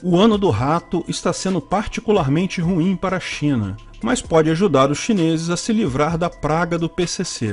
O ano do rato está sendo particularmente ruim para a China, mas pode ajudar os chineses a se livrar da praga do PCC.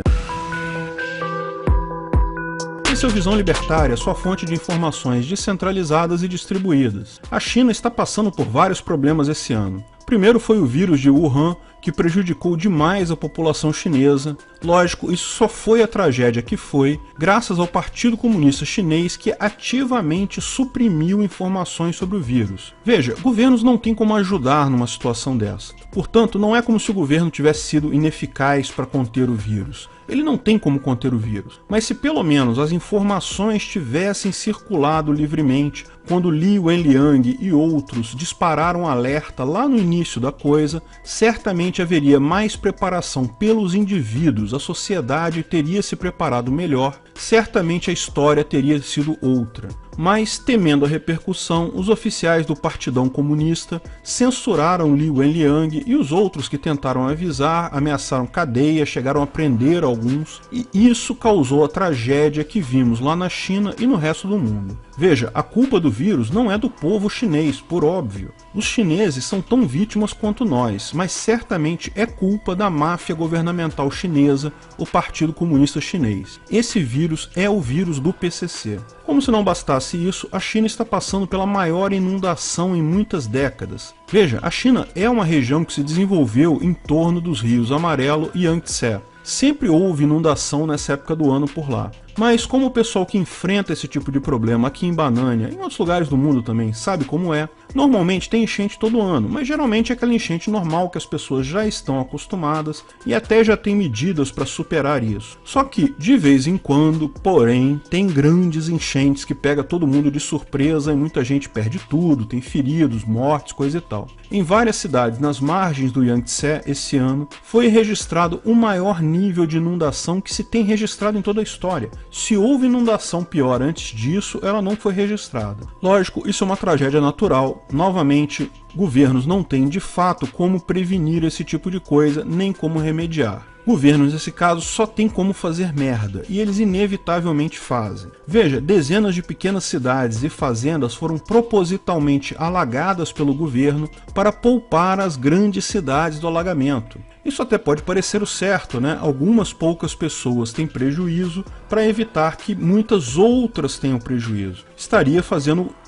Esse é o Visão Libertária, sua fonte de informações descentralizadas e distribuídas. A China está passando por vários problemas esse ano. Primeiro foi o vírus de Wuhan, que prejudicou demais a população chinesa. Lógico, isso só foi a tragédia que foi, graças ao Partido Comunista Chinês, que ativamente suprimiu informações sobre o vírus. Veja, governos não têm como ajudar numa situação dessa. Portanto, não é como se o governo tivesse sido ineficaz para conter o vírus. Ele não tem como conter o vírus. Mas se pelo menos as informações tivessem circulado livremente, quando Li Wenliang e outros dispararam um alerta lá no início da coisa, certamente haveria mais preparação pelos indivíduos, a sociedade teria se preparado melhor, certamente a história teria sido outra. Mas, temendo a repercussão, os oficiais do Partidão Comunista censuraram Li Wenliang e os outros que tentaram avisar, ameaçaram cadeia, chegaram a prender alguns, e isso causou a tragédia que vimos lá na China e no resto do mundo. Veja, a culpa do vírus não é do povo chinês, por óbvio. Os chineses são tão vítimas quanto nós, mas certamente é culpa da máfia governamental chinesa, o Partido Comunista Chinês. Esse vírus é o vírus do PCC. Como se não bastasse isso, a China está passando pela maior inundação em muitas décadas. Veja, a China é uma região que se desenvolveu em torno dos rios Amarelo e Yangtze. Sempre houve inundação nessa época do ano por lá. Mas como o pessoal que enfrenta esse tipo de problema aqui em Banânia, em outros lugares do mundo também, sabe como é, normalmente tem enchente todo ano, mas geralmente é aquela enchente normal que as pessoas já estão acostumadas e até já tem medidas para superar isso. Só que, de vez em quando, porém, tem grandes enchentes que pega todo mundo de surpresa e muita gente perde tudo, tem feridos, mortes, coisa e tal. Em várias cidades nas margens do Yangtze esse ano, foi registrado o maior nível de inundação que se tem registrado em toda a história. Se houve inundação pior antes disso, ela não foi registrada. Lógico, isso é uma tragédia natural. Novamente, governos não têm de fato como prevenir esse tipo de coisa, nem como remediar. Governos, nesse caso, só tem como fazer merda, e eles inevitavelmente fazem. Veja, dezenas de pequenas cidades e fazendas foram propositalmente alagadas pelo governo para poupar as grandes cidades do alagamento. Isso até pode parecer o certo, né? Algumas poucas pessoas têm prejuízo para evitar que muitas outras tenham prejuízo.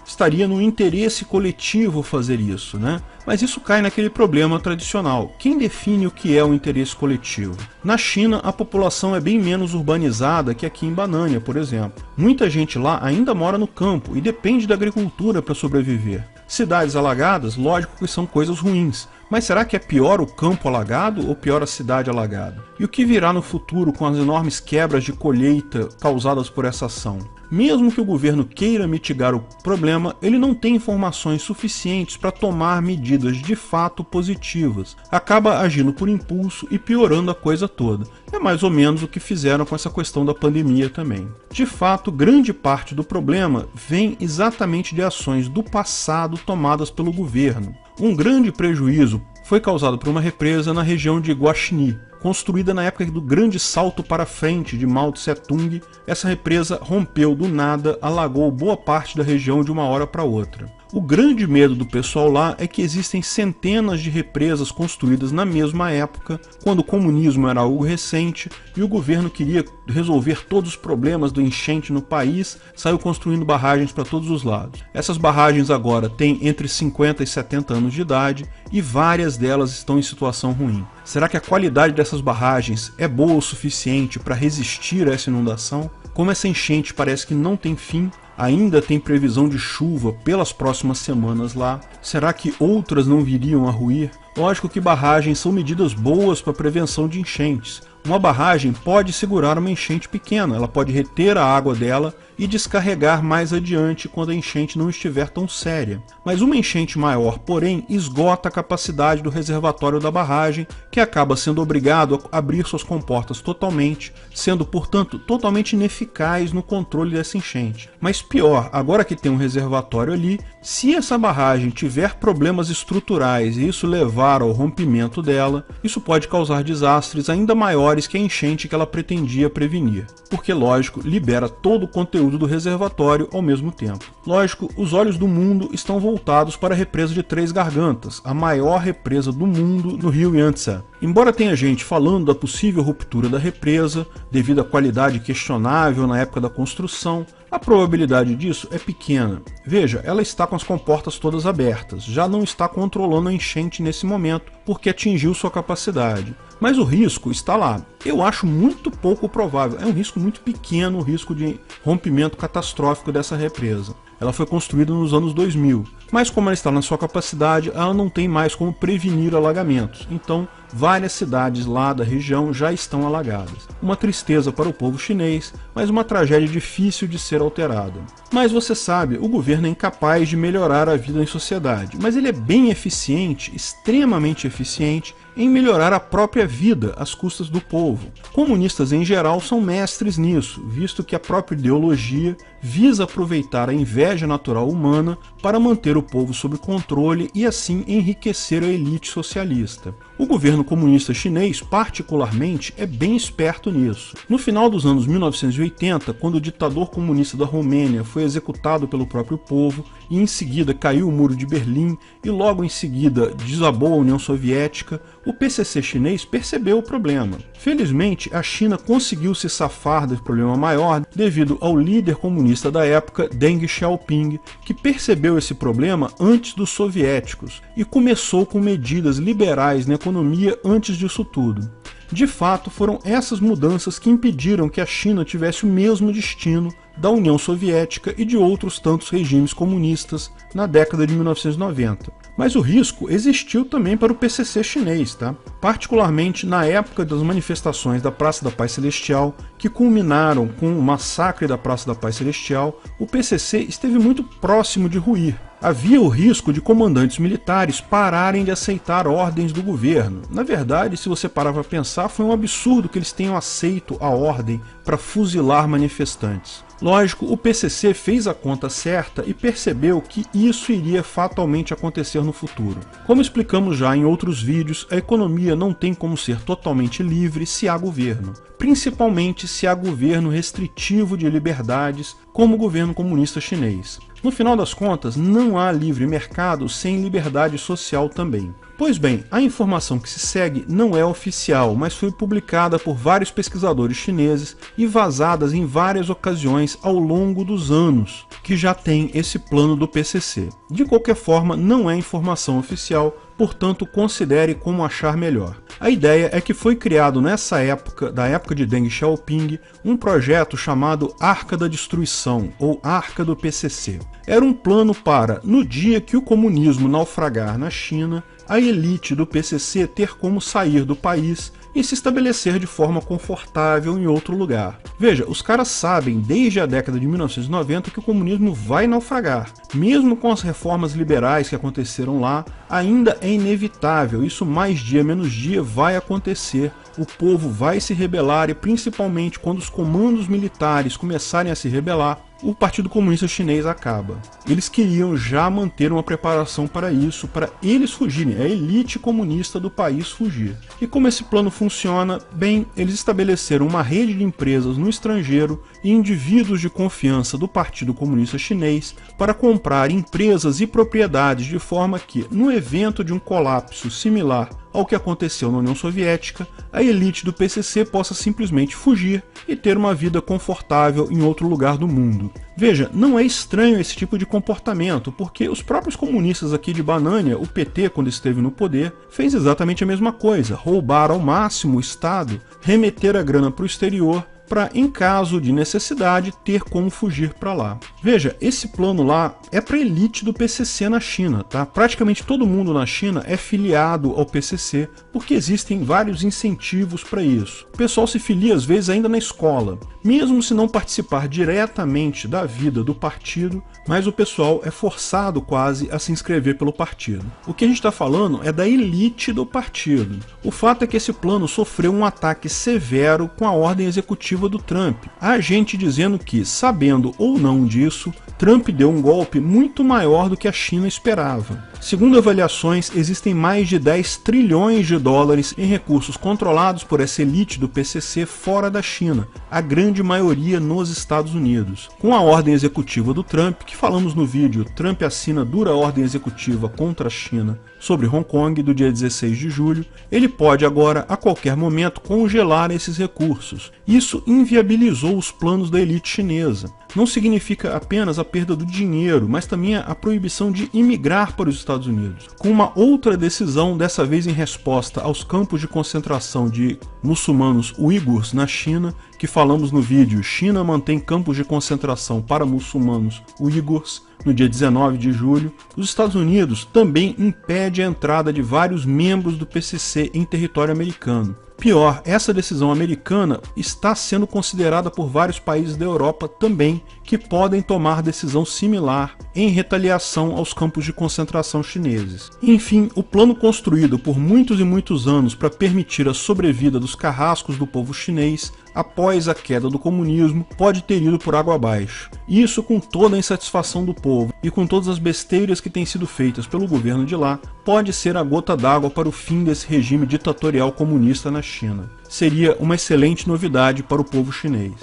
Estaria no interesse coletivo fazer isso, né? Mas isso cai naquele problema tradicional. Quem define o que é o interesse coletivo? Na China, a população é bem menos urbanizada que aqui em Banânia, por exemplo. Muita gente lá ainda mora no campo e depende da agricultura para sobreviver. Cidades alagadas, lógico que são coisas ruins. Mas será que é pior o campo alagado ou pior a cidade alagada? E o que virá no futuro com as enormes quebras de colheita causadas por essa ação? Mesmo que o governo queira mitigar o problema, ele não tem informações suficientes para tomar medidas de fato positivas. Acaba agindo por impulso e piorando a coisa toda. É mais ou menos o que fizeram com essa questão da pandemia também. De fato, grande parte do problema vem exatamente de ações do passado tomadas pelo governo. Um grande prejuízo foi causado por uma represa na região de Guaxinim. Construída na época do grande salto para frente de Mao Tse-tung, essa represa rompeu do nada, alagou boa parte da região de uma hora para outra. O grande medo do pessoal lá é que existem centenas de represas construídas na mesma época, quando o comunismo era algo recente e o governo queria resolver todos os problemas do enchente no país, saiu construindo barragens para todos os lados. Essas barragens agora têm entre 50 e 70 anos de idade e várias delas estão em situação ruim. Será que a qualidade dessas barragens é boa o suficiente para resistir a essa inundação? Como essa enchente parece que não tem fim, ainda tem previsão de chuva pelas próximas semanas lá, será que outras não viriam a ruir? Lógico que barragens são medidas boas para prevenção de enchentes. Uma barragem pode segurar uma enchente pequena, ela pode reter a água dela e descarregar mais adiante quando a enchente não estiver tão séria. Mas uma enchente maior, porém, esgota a capacidade do reservatório da barragem, que acaba sendo obrigado a abrir suas comportas totalmente, sendo, portanto, totalmente ineficaz no controle dessa enchente. Mas pior, agora que tem um reservatório ali, se essa barragem tiver problemas estruturais e isso levar ao rompimento dela, isso pode causar desastres ainda maiores que a enchente que ela pretendia prevenir. Porque, lógico, libera todo o conteúdo conteúdo do reservatório ao mesmo tempo. Lógico, os olhos do mundo estão voltados para a represa de Três Gargantas, a maior represa do mundo no rio Yangtze. Embora tenha gente falando da possível ruptura da represa, devido à qualidade questionável na época da construção, a probabilidade disso é pequena. Veja, ela está com as comportas todas abertas, já não está controlando a enchente nesse momento, porque atingiu sua capacidade. Mas o risco está lá. Eu acho muito pouco provável, é um risco muito pequeno o risco de rompimento catastrófico dessa represa. Ela foi construída nos anos 2000, mas como ela está na sua capacidade, ela não tem mais como prevenir alagamentos. Então, várias cidades lá da região já estão alagadas. Uma tristeza para o povo chinês, mas uma tragédia difícil de ser alterada. Mas você sabe, o governo é incapaz de melhorar a vida em sociedade, mas ele é bem eficiente, extremamente eficiente, em melhorar a própria vida às custas do povo. Comunistas em geral são mestres nisso, visto que a própria ideologia visa aproveitar a inveja natural humana para manter o povo sob controle e assim enriquecer a elite socialista. O governo comunista chinês, particularmente, é bem esperto nisso. No final dos anos 1980, quando o ditador comunista da Romênia foi executado pelo próprio povo, e em seguida caiu o Muro de Berlim, e logo em seguida desabou a União Soviética, o PCC chinês percebeu o problema. Felizmente, a China conseguiu se safar desse problema maior devido ao líder comunista da época, Deng Xiaoping, que percebeu esse problema antes dos soviéticos e começou com medidas liberais na economia antes disso tudo. De fato, foram essas mudanças que impediram que a China tivesse o mesmo destino da União Soviética e de outros tantos regimes comunistas na década de 1990. Mas o risco existiu também para o PCC chinês, tá? Particularmente na época das manifestações da Praça da Paz Celestial, que culminaram com o massacre da Praça da Paz Celestial, o PCC esteve muito próximo de ruir. Havia o risco de comandantes militares pararem de aceitar ordens do governo. Na verdade, se você parar para pensar, foi um absurdo que eles tenham aceito a ordem para fuzilar manifestantes. Lógico, o PCC fez a conta certa e percebeu que isso iria fatalmente acontecer no futuro. Como explicamos já em outros vídeos, a economia não tem como ser totalmente livre se há governo, principalmente se há governo restritivo de liberdades, como o governo comunista chinês. No final das contas, não há livre mercado sem liberdade social também. Pois bem, a informação que se segue não é oficial, mas foi publicada por vários pesquisadores chineses e vazadas em várias ocasiões ao longo dos anos, que já tem esse plano do PCC. De qualquer forma, não é informação oficial, portanto considere como achar melhor. A ideia é que foi criado nessa época, da época de Deng Xiaoping, um projeto chamado Arca da Destruição, ou Arca do PCC. Era um plano para, no dia que o comunismo naufragar na China, a elite do PCC ter como sair do país e se estabelecer de forma confortável em outro lugar. Veja, os caras sabem desde a década de 1990 que o comunismo vai naufragar. Mesmo com as reformas liberais que aconteceram lá, ainda é inevitável, isso mais dia menos dia vai acontecer. O povo vai se rebelar e principalmente quando os comandos militares começarem a se rebelar, o Partido Comunista Chinês acaba. Eles queriam já manter uma preparação para isso, para eles fugirem, a elite comunista do país fugir. E como esse plano funciona? Bem, eles estabeleceram uma rede de empresas no estrangeiro e indivíduos de confiança do Partido Comunista Chinês para comprar empresas e propriedades de forma que, no evento de um colapso similar ao que aconteceu na União Soviética, a elite do PCC possa simplesmente fugir e ter uma vida confortável em outro lugar do mundo. Veja, não é estranho esse tipo de comportamento, porque os próprios comunistas aqui de Banânia, o PT, quando esteve no poder, fez exatamente a mesma coisa, roubar ao máximo o Estado, remeter a grana para o exterior, para, em caso de necessidade, ter como fugir para lá. Veja, esse plano lá é para a elite do PCC na China, tá? Praticamente todo mundo na China é filiado ao PCC, porque existem vários incentivos para isso. O pessoal se filia às vezes ainda na escola, mesmo se não participar diretamente da vida do partido, mas o pessoal é forçado quase a se inscrever pelo partido. O que a gente está falando é da elite do partido. O fato é que esse plano sofreu um ataque severo com a ordem executiva executiva do Trump. Há gente dizendo que, sabendo ou não disso, Trump deu um golpe muito maior do que a China esperava. Segundo avaliações, existem mais de 10 trilhões de dólares em recursos controlados por essa elite do PCC fora da China, a grande maioria nos Estados Unidos. Com a ordem executiva do Trump, que falamos no vídeo, Trump assina dura ordem executiva contra a China sobre Hong Kong do dia 16 de julho, ele pode agora, a qualquer momento, congelar esses recursos. Isso inviabilizou os planos da elite chinesa. Não significa apenas a perda do dinheiro, mas também a proibição de imigrar para os Estados Unidos. Com uma outra decisão, dessa vez em resposta aos campos de concentração de muçulmanos uigures na China, que falamos no vídeo, China mantém campos de concentração para muçulmanos uigures no dia 19 de julho, os Estados Unidos também impede a entrada de vários membros do PCC em território americano. Pior, essa decisão americana está sendo considerada por vários países da Europa também, que podem tomar decisão similar em retaliação aos campos de concentração chineses. Enfim, o plano construído por muitos e muitos anos para permitir a sobrevida dos carrascos do povo chinês após a queda do comunismo pode ter ido por água abaixo. Isso com toda a insatisfação do povo e com todas as besteiras que têm sido feitas pelo governo de lá, pode ser a gota d'água para o fim desse regime ditatorial comunista na China. Seria uma excelente novidade para o povo chinês.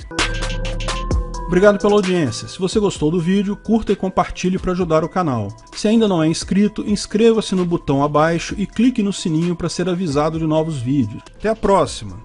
Obrigado pela audiência. Se você gostou do vídeo, curta e compartilhe para ajudar o canal. Se ainda não é inscrito, inscreva-se no botão abaixo e clique no sininho para ser avisado de novos vídeos. Até a próxima!